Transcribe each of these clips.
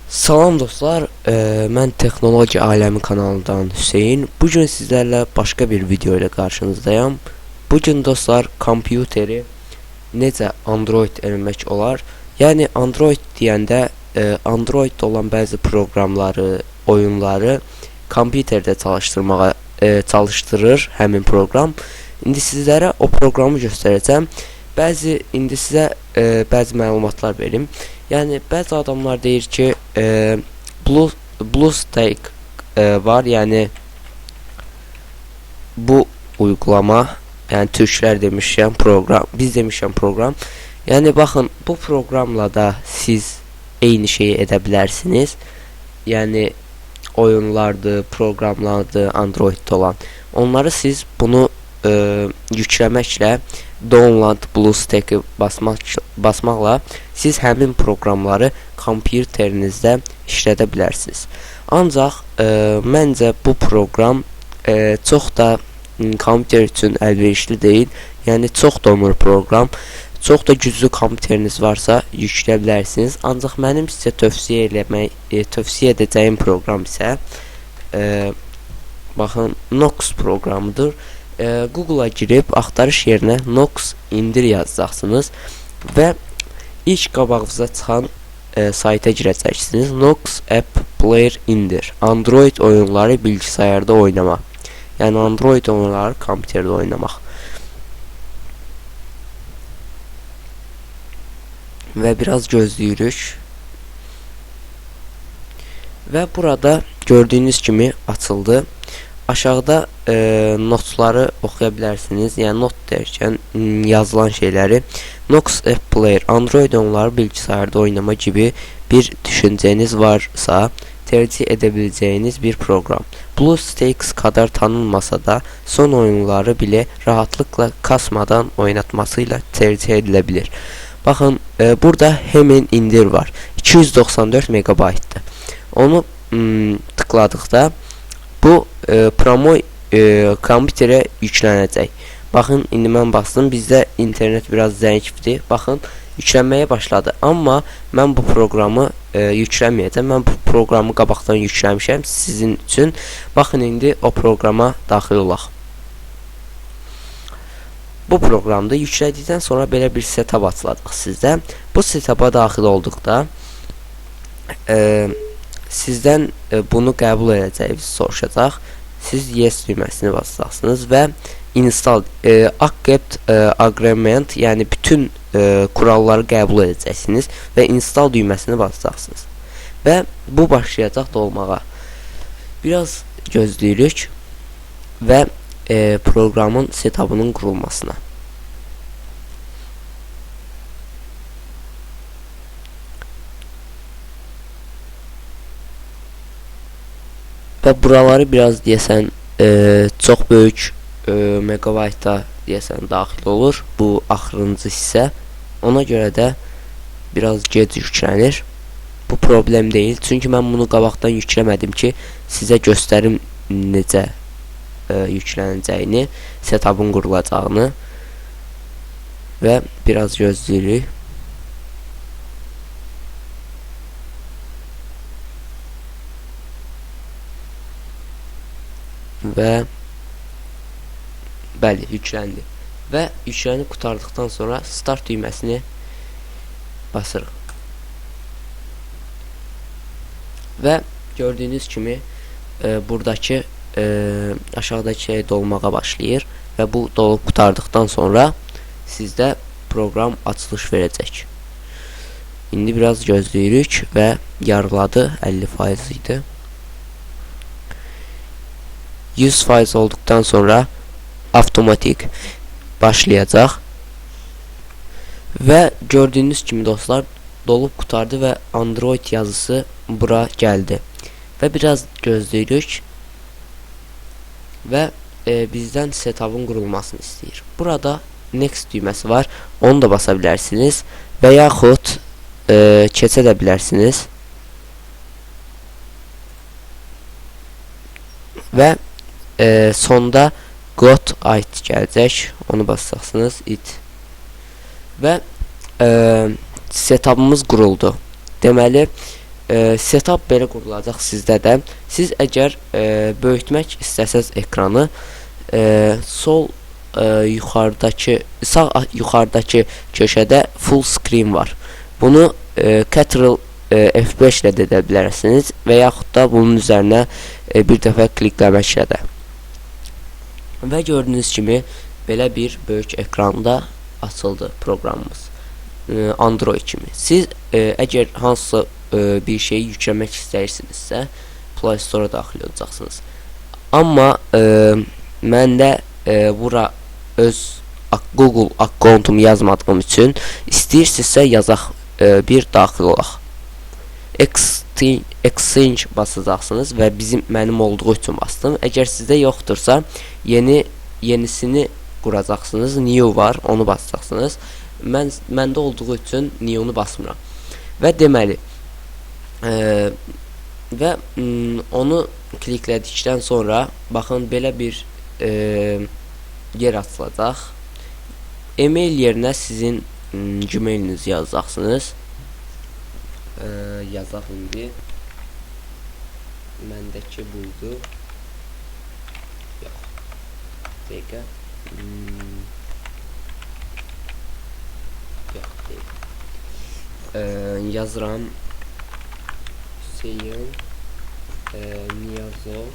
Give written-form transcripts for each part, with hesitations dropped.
Salam dostlar, mən Texnologiya Aləmi kanalından Hüseyin. Bugün sizlərlə başqa bir video ilə qarşınızdayım. Bugün dostlar, kompüteri necə Android eləmək olar? Yəni Android deyəndə Android olan bəzi proqramları, oyunları kompüterdə çalışdırır həmin proqram. İndi sizlərə o proqramı göstərəcəm. İndi sizə bəzi məlumatlar verim. Yəni bəzi adamlar deyir ki, BlueStack var, yəni bu uygulama, yəni türklər demişəm proqram, biz demişəm proqram. Yəni baxın, bu proqramla da siz eyni şeyi edə bilərsiniz. Yəni oyunlardır, proqramlardır, Androiddə olan. Onları siz bunu yükləməklə, download BlueStack'i basmaqla siz həmin proqramları kompüterinizdə işlədə bilərsiniz. Ancaq məncə bu proqram çox da kompüter üçün əlverişli deyil. Yəni çox donur proqram. Çox da güclü kompüteriniz varsa yükləyə bilərsiniz. Ancaq mənim sizə tövsiyə edəcəyim proqram isə baxın, Nox proqramıdır. Google'a girib axtarış yerinə Nox indir yazacaqsınız və ilk qabağınıza çıxan sayta girəcəksiniz. Nox App Player indir. Android oyunları bilgisayarda oynamaq. Yəni Android oyunları kompüterdə oynamaq. Və biraz gözləyirik. Və burada gördüyünüz kimi açıldı. Aşağıda notları oxuya bilərsiniz. Yəni not dərkən yazılan şeyləri. Nox App Player Android oyunları bilgisayarda oynama gibi bir düşüncəniz varsa tercih edə biləcəyiniz bir proqram. BlueStacks kadar tanınmasa da son oyunları bile rahatlıkla kasmadan oynatmasıyla tercih edilə bilir. Baxın, burada hemen indir var. 294 megabaytdır. Onu tıkladıqda bu promo kompüterə yüklənəcək. Baxın, indi mən bastım. Bizdə internet biraz zəifdir. Baxın, yüklənməyə başladı. Amma mən bu proqramı yükləməyəcəm. Mən bu proqramı qabaqdan yükləmişəm sizin üçün. Baxın, indi o proqrama daxil olaq. Bu proqramda yüklədikdən sonra belə bir setup açılacaq sizdə. Bu setupa daxil olduqda sizdən bunu qəbul edəcəyinizi soruşacaq. Siz yes düyməsini basacaqsınız və install accept agreement, yəni bütün kuralları qəbul edəcəksiniz və install düyməsini basacaqsınız. Və bu başlayacaq dolmağa. Biraz gözləyirik və proqramın setup'ının qurulmasına. Və buraları biraz deyəsən çox böyük megabaytda deyəsən daxil olur bu axırıncı hissə. Ona görə də biraz gec yüklənir. Bu problem deyil. Çünki mən bunu qabaqdan yükləmədim ki, sizə göstərim necə yüklənəcəyini, setup'ın qurulacağını. Və biraz gözləyirik. Və bəli, yükləndi. Və yüklənib qurtardıqdan sonra start düyməsini basırıq. Və gördüyünüz kimi buradakı aşağıdakı şey dolmağa başlayır və bu dolub qurtardıqdan sonra sizdə proqram açılış verəcək. İndi biraz gözləyirik və yarıladı, 50% idi. 100% olduqdan sonra avtomatik başlayacaq və gördüyünüz kimi dostlar dolub qurtardı və Android yazısı bura gəldi və biraz gözləyirik və bizdən setup'ın qurulmasını istəyir. Burada next düyməsi var, onu da basa bilərsiniz və yaxud keçə də bilərsiniz və sonda got it gələcək, onu basacaqsınız, it və setup'ımız quruldu. Deməli setup belə qurulacaq sizdə də. Siz əgər böyütmək istəsəz ekranı, sol yuxarıdakı, sağ yuxarıdakı köşədə full screen var. Bunu Ctrl F5 ilə də edə bilərsiniz və yaxud da bunun üzərinə bir dəfə klikləməklə də. Və gördüyünüz kimi belə bir böyük ekranda açıldı proqramımız. Android kimi. Siz əgər hansısa bir şeyi yükləmək istəyirsinizsə, Play Store-a daxil olacaqsınız. Amma məndə bura öz Google akkontumu yazmadığım üçün istəyirsinizsə yazaq, bir daxil olaq. Exchange basacaqsınız və mənim olduğu üçün bastım. Əgər sizdə yoxdursa, yenisini quracaqsınız. New var, onu basacaqsınız. Məndə olduğu üçün New-nu basmıram. Və deməli, və onu kliklədikdən sonra baxın, belə bir yer açılacaq. E-mail yerinə sizin Gmailinizi yazacaqsınız. Yazaq indi. Məndəki buydu. Yox. Dəqiqə. Yox, deyil. Yazıram. Hüseyin Niyazov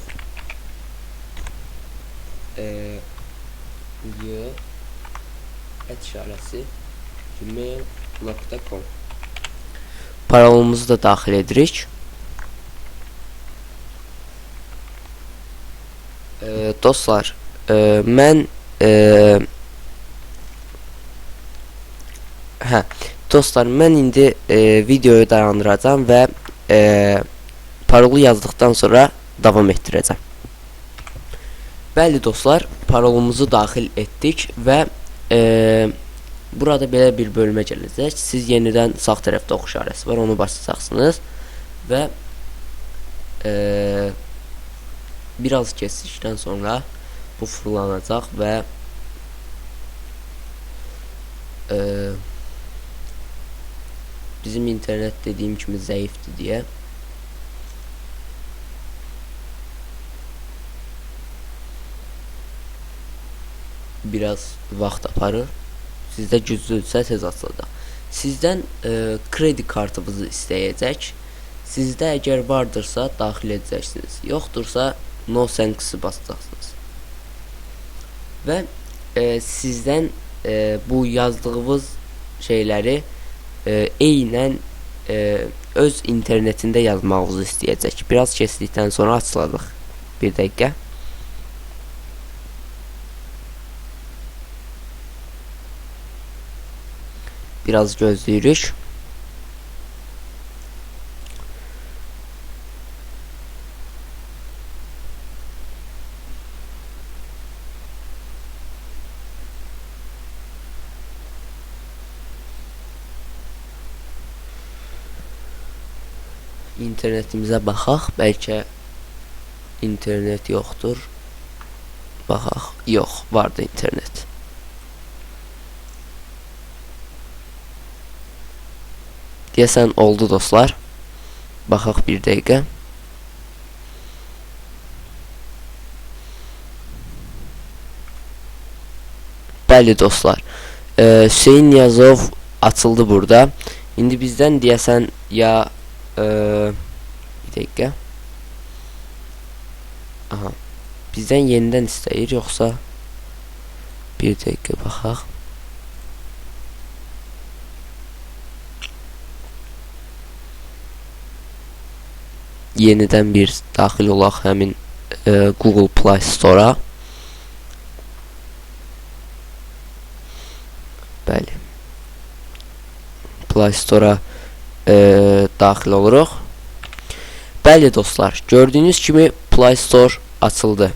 gmail.com Parolumuzu da daxil edirik. Dostlar, mən indi videoyu dayandıracağım və parolu yazdıqdan sonra davam etdirəcəm. Bəli dostlar, parolumuzu daxil etdik və burada belə bir bölmə gələcək. Siz yenidən sağ tərəfdə ox işarəsi var, onu basacaqsınız və biraz keçdikdən sonra bu fırlanacaq və bizim internet dediyim kimi zəifdir deyə biraz vaxt aparır. Sizdə güclüdürsə tez açılacaq. Sizdən kredi kartınızı istəyəcək. Sizdə əgər vardırsa daxil edəcəksiniz. Yoxdursa no thanks-ı basacaqsınız. Və sizdən bu yazdığınız şeyləri eynən öz internetində yazmağınızı istəyəcək. Biraz keçdikdən sonra açılacaq. Bir dəqiqə. Biraz gözləyirik. İnternetimizə baxaq. Bəlkə internet yoxdur. Baxaq. Yox, vardı internet. Deyəsən oldu dostlar. Baxaq bir dəqiqə. Bəli dostlar. Hüseyin Niyazov açıldı burada. İndi bizdən deyəsən ya bir dəqiqə. Aha. Bizdən yenidən istəyir, yoxsa bir dəqiqə baxaq. Yenidən bir daxil olaq həmin Google Play Store-a. Bəli. Play Store-a daxil oluruq. Bəli dostlar, gördüyünüz kimi Play Store açıldı.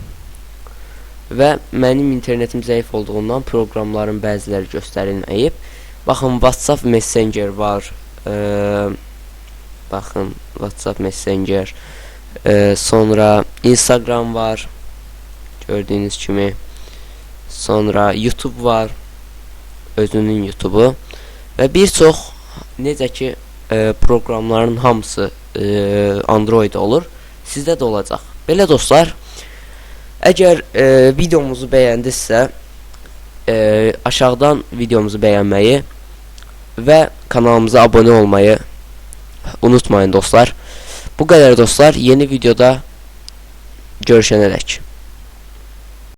Və mənim internetim zəif olduğundan proqramların bəziləri göstərilməyib. Baxın, WhatsApp Messenger var. Baxın, WhatsApp Messenger, sonra Instagram var, gördüyünüz kimi, sonra YouTube var, özünün YouTube'u və bir çox necə ki proqramların hamısı Android olur. Sizdə də olacaq. Belə dostlar, əgər videomuzu bəyəndinizsə, aşağıdan videomuzu bəyənməyi və kanalımıza abunə olmayı unutmayın dostlar. Bu qədər dostlar. Yeni videoda görüşənədək.